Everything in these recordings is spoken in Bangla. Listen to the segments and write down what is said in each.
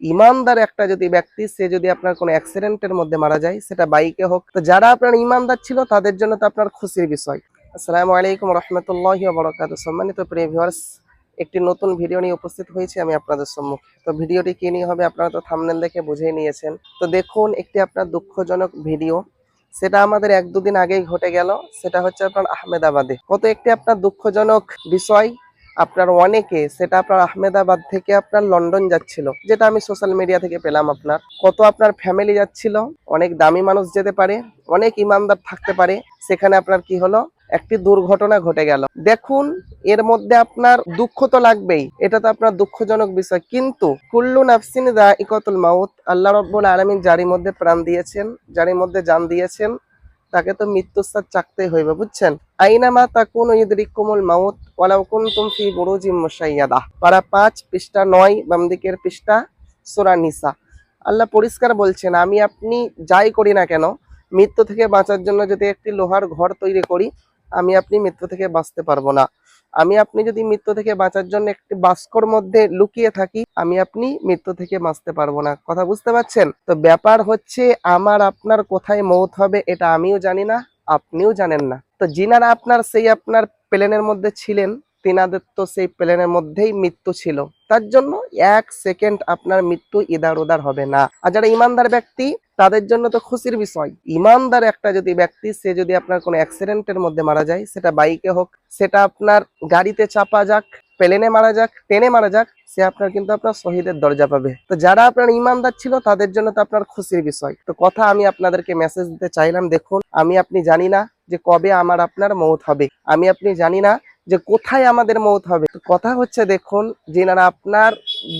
ইমানদার একটা যদি ব্যক্তি সে যদি আপনার কোনো অ্যাক্সিডেন্টের মধ্যে মারা যায়, সেটা বাইকে হোক, তো যারা আপনার ইমানদার ছিল তাদের জন্য তো আপনার খুশির বিষয়। আসসালামু আলাইকুম রহমতুল্লাহি ওয়া বারাকাতুহু। সম্মানিত প্রিয় ভিউয়ার্স, একটি নতুন ভিডিও নিয়ে উপস্থিত হয়েছি আমি আপনাদের সম্মুখে। তো ভিডিওটি কি নিয়ে হবে আপনারা তো থাম্বনেল দেখে বুঝেই নিয়েছেন। তো দেখুন, একটি আপনার দুঃখজনক ভিডিও, সেটা আমাদের 1-2 দিন আগেই ঘটে গেল। সেটা হচ্ছে আপনার আহমেদাবাদে কত একটি আপনার দুঃখজনক বিষয়। আপনার অনেকে সেটা আপনার আহমেদাবাদ থেকে আপনার লন্ডন যাচ্ছিল, যেটা আমি সোশ্যাল মিডিয়া থেকে পেলাম। আপনার কত আপনার ফ্যামিলি যাচ্ছিল, অনেক দামি মানুষ যেতে পারে, অনেক ইমানদার থাকতে পারে। সেখানে আপনার কি হলো, একটি দুর্ঘটনা ঘটে গেল। দেখুন, এর মধ্যে আপনার দুঃখ তো লাগবেই, এটা তো আপনার দুঃখজনক বিষয়, কিন্তু কুল্লু নাফসিন যায়িকাতুল মাউত, আল্লাহ রাব্বুল আলামিন যারই মধ্যে প্রাণ দিয়েছেন, যারই মধ্যে জান দিয়েছেন, তাকে তো মৃত্যুর স্বাদ চাকতেই হইবে, বুঝছেন। আইনামা তাকুনু ইউদরিকুমুল মাউত ওয়ালাউ কুনতুম ফি বুরুজিম মুশাইয়াদা, পারা 5 পৃষ্ঠা 9 বাম দিকের পৃষ্ঠা, সূরা নিসা। আল্লাহ পরিষ্কার বলছেন, আমি আপনি যাই করি না কেন, মৃত্যু থেকে বাঁচার জন্য যদি একটি লোহার ঘর তৈরি করি, আমি আপনি মৃত্যু থেকে বাঁচতে পারবো না। আমি আপনি যদি মৃত্যু থেকে বাঁচার জন্য একটি বাস্কর মধ্যে লুকিয়ে থাকি, আমি আপনি মৃত্যু থেকে বাঁচতে পারবো না। কথা বুঝতে পারছেন? তো ব্যাপার হচ্ছে, আমার আপনার কোথায় মৌত হবে এটা আমিও জানি না, আপনিও জানেন না। তো যিনারা আপনার সেই আপনার প্লেনের মধ্যে ছিলেন, তিনাদের তো সেই প্লেনের মধ্যেই মৃত্যু ছিল। তার জন্য 1 সেকেন্ড আপনার মৃত্যু ইদার উদার হবে না। আর যারা ইমানদার ব্যক্তি, তাদের জন্য তো খুশির বিষয়। ইমানদার একটা যদি ব্যক্তি সে যদি আপনার কোনো অ্যাক্সিডেন্টের মধ্যে মারা যায়, সেটা বাইকে হোক, সেটা আপনার গাড়িতে চাপা যাক, প্লেনে মারা যাক, ট্রেনে মারা যাক, সে আপনার কিন্তু আপনার শহীদের দরজা পাবে। তো যারা আপনার ইমানদার ছিল তাদের জন্য তো আপনার খুশির বিষয়। তো কথা আমি আপনাদেরকে মেসেজ দিতে চাইলাম, দেখুন, আমি আপনি জানি না যে কবে আমার আপনার মৌত হবে, আমি আপনি জানি না যে কোথায় আমাদের মৌত হবে। তো কথা হচ্ছে, দেখুন, যিনারা আপনার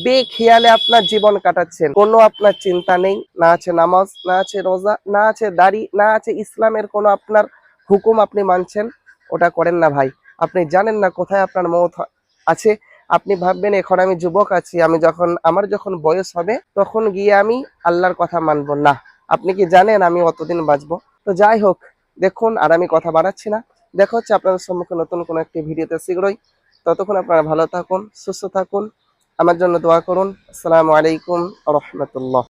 বেখেয়ালে আপনার জীবন কাটাচ্ছেন, কোনো আপনার চিন্তা নেই, না আছে নামাজ, না আছে রোজা, না আছে দাড়ি, না আছে ইসলামের কোনো আপনার হুকুম আপনি মানছেন, ওটা করেন না ভাই। আপনি জানেন না কোথায় আপনার মৌত আছে। আপনি ভাববেন এখন আমি যুবক আছি, আমি আমার যখন বয়স হবে তখন গিয়ে আমি আল্লাহর কথা মানবো না। আপনি কি জানেন আমি অতদিন বাঁচবো? তো যাই হোক, দেখুন, আর আমি কথা বাড়াচ্ছি না। দেখা হচ্ছে আপনাদের সম্মুখে নতুন কোনো একটি ভিডিওতে শীঘ্রই। ততক্ষণ আপনারা ভালো থাকুন, সুস্থ থাকুন, আমার জন্য দোয়া করুন। আসসালামু আলাইকুম ওয়া রাহমাতুল্লাহ।